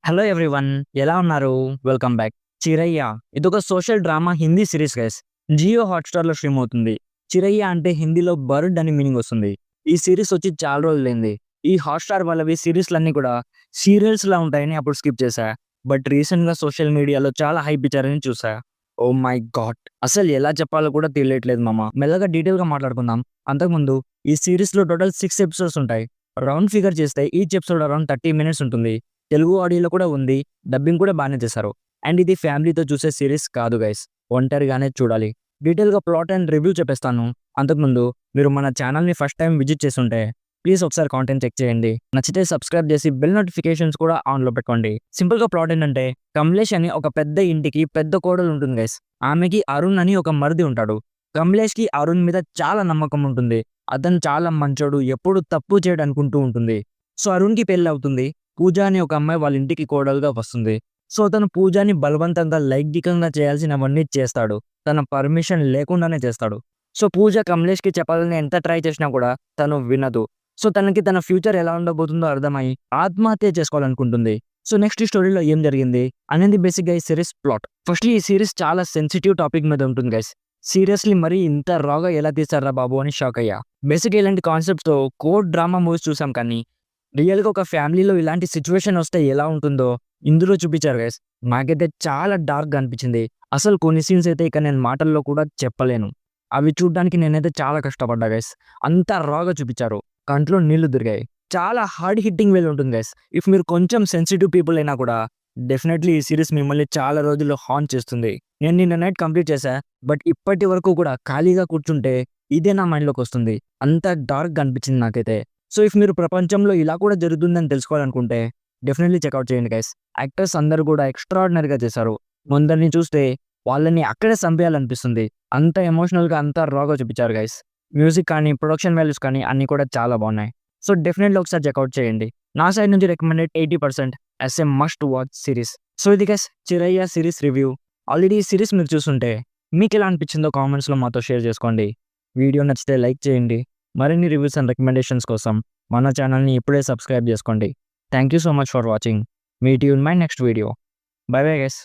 Hello everyone, ఎలా ఉన్నారు? Welcome back. 'Chiraiya' ఇదొక social drama Hindi series guys. Jio హాట్‌స్టార్‌లో స్ట్రీమ్ అవుతుంది. 'చిరయ్య' అంటే హిందీలో బర్డ్ అని మీనింగ్ వస్తుంది. ఈ సిరీస్ వచ్చి చాలా రోజులైంది. ఈ హాట్‌స్టార్ వాళ్ళవి సిరీస్‌లన్నీ కూడా సీరియల్స్‌లా ఉంటాయని అప్పుడు స్కిప్ చేశా. బట్ రీసెంట్‌గా సోషల్ మీడియాలో చాలా హైప్ ఇచ్చారని చూసా. Oh my God! అసలు ఎలా చెప్పాలో కూడా తెలియట్లేదు మామ. మెల్లగా డీటెయిల్‌గా మాట్లాడుకుందాం. అంతకుముందు ఈ సిరీస్‌లో టోటల్ 6 ఎపిసోడ్స్ ఉంటాయి. రౌండ్ ఫిగర్ చేస్తే ఈచ్ ఎపిసోడ్ అరౌండ్ 30 మినిట్స్ ఉంటుంది. తెలుగు ఆడియోలో కూడా ఉంది. డబ్బింగ్ కూడా బానే చేశారు. అండ్ ఇది ఫ్యామిలీతో చూసే సీరీస్ కాదు గైస్. ఒంటరిగానే చూడాలి. డీటెయిల్‌గా ప్లాట్ అండ్ రివ్యూ చెప్పేస్తాను. అంతకుముందు మీరు మన ఛానల్‌ని ఫస్ట్ టైమ్ విజిట్ చేసుంటే ప్లీజ్ ఒకసారి కాంటెంట్ చెక్ చేయండి. నచ్చితే సబ్స్క్రైబ్ చేసి బెల్ నోటిఫికేషన్స్ కూడా ఆన్‌లో పెట్టుకోండి. సింపుల్‌గా ప్లాట్ ఏంటంటే కమలేష్ అని ఒక పెద్ద ఇంటికి పెద్ద కోడలు ఉంటుంది గైస్. ఆమెకి అరుణ్ అని ఒక మరిది ఉంటాడు. కమలేష్‌కి అరుణ్ మీద చాలా నమ్మకం ఉంటుంది. అతను చాలా మంచోడు. ఎప్పుడు తప్పు చేయడు అనుకుంటూ ఉంటుంది. సో అరుణ్‌కి పెళ్లి అవుతుంది. పూజ అనే ఒక అమ్మాయి వాళ్ళ ఇంటికి కోడలుగా వస్తుంది. సో తను పూజని బలవంతంగా లైంగికంగా చేయాల్సినవన్నీ చేస్తాడు. తన పర్మిషన్ లేకుండానే చేస్తాడు. సో పూజ కమలేష్‌కి చెప్పాలని ఎంత ట్రై చేసినా కూడా తను వినదు. సో తనకి తన ఫ్యూచర్ ఎలా ఉండబోతుందో అర్థమై ఆత్మహత్య చేసుకోవాలనుకుంటుంది. సో నెక్స్ట్ ఈ స్టోరీలో ఏం జరిగింది అనేది బేసిక్‌గా ఈ సిరీస్ ప్లాట్. ఫస్ట్ ఈ సిరీస్ చాలా సెన్సిటివ్ టాపిక్ మీద ఉంటుంది గైస్. సీరియస్‌లీ మరి ఇంత రాగా ఎలా తీశార్రా బాబు అని షాక్ అయ్యా. బేసిక్‌గా ఇలాంటి కాన్సెప్ట్స్‌తో కోర్ట్ డ్రామా మూవీస్ చూసాం కానీ రియల్‌గా ఒక ఫ్యామిలీలో ఇలాంటి సిట్యుయేషన్ వస్తే ఎలా ఉంటుందో ఇందులో చూపించారు గైస్. నాకైతే చాలా డార్క్‌గా అనిపించింది. అసలు కొన్ని సీన్స్ అయితే ఇక నేను మాటల్లో కూడా చెప్పలేను. అవి చూడ్డానికి నేనైతే చాలా కష్టపడ్డా గైస్. అంత రాగా చూపించారు. కంట్లో నీళ్లు తిరిగాయి. చాలా హార్డ్ హిట్టింగ్ వేలో ఉంటుంది గైస్. ఇఫ్ మీరు కొంచెం సెన్సిటివ్ పీపుల్ అయినా కూడా డెఫినెట్‌లీ ఈ సీరీస్ మిమ్మల్ని చాలా రోజుల్లో హాంట్ చేస్తుంది. నేను నిన్న నైట్ కంప్లీట్ చేశా. బట్ ఇప్పటి వరకు కూడా ఖాళీగా కూర్చుంటే ఇదే నా మైండ్‌లోకి వస్తుంది. అంత డార్క్‌గా అనిపించింది నాకైతే. సో ఇఫ్ మీరు ప్రపంచంలో ఇలా కూడా జరుగుతుందని తెలుసుకోవాలనుకుంటే డెఫినెట్లీ చెక్‌ఔట్ చేయండి గైస్. యాక్టర్స్ అందరూ కూడా ఎక్స్ట్రార్డినరీగా చేశారు. కొందరిని చూస్తే వాళ్ళని అక్కడే సంపేయాలనిపిస్తుంది. అంత ఎమోషనల్‌గా అంత రాగా చూపించారు గైస్. మ్యూజిక్ కానీ, ప్రొడక్షన్ వాల్యూస్ కానీ అన్నీ కూడా చాలా బాగున్నాయి. సో డెఫినెట్‌లీ ఒకసారి చెక్‌ఔట్ చేయండి. నా సైడ్ నుంచి recommended 80% as a must watch series. So ఇది guys 'Chiraiya' series review. Already ఈ సిరీస్ మీరు చూసుంటే మీకెలా అనిపించిందో కామెంట్స్‌లో మాతో షేర్ చేసుకోండి. వీడియో నచ్చితే లైక్ చేయండి. మరిన్ని రివ్యూస్ అండ్ రికమెండేషన్స్ కోసం మన ఛానల్‌ని ఇప్పుడే సబ్స్క్రైబ్ చేసుకోండి. Thank you so much for watching. Meet you in my next video. By bye guys.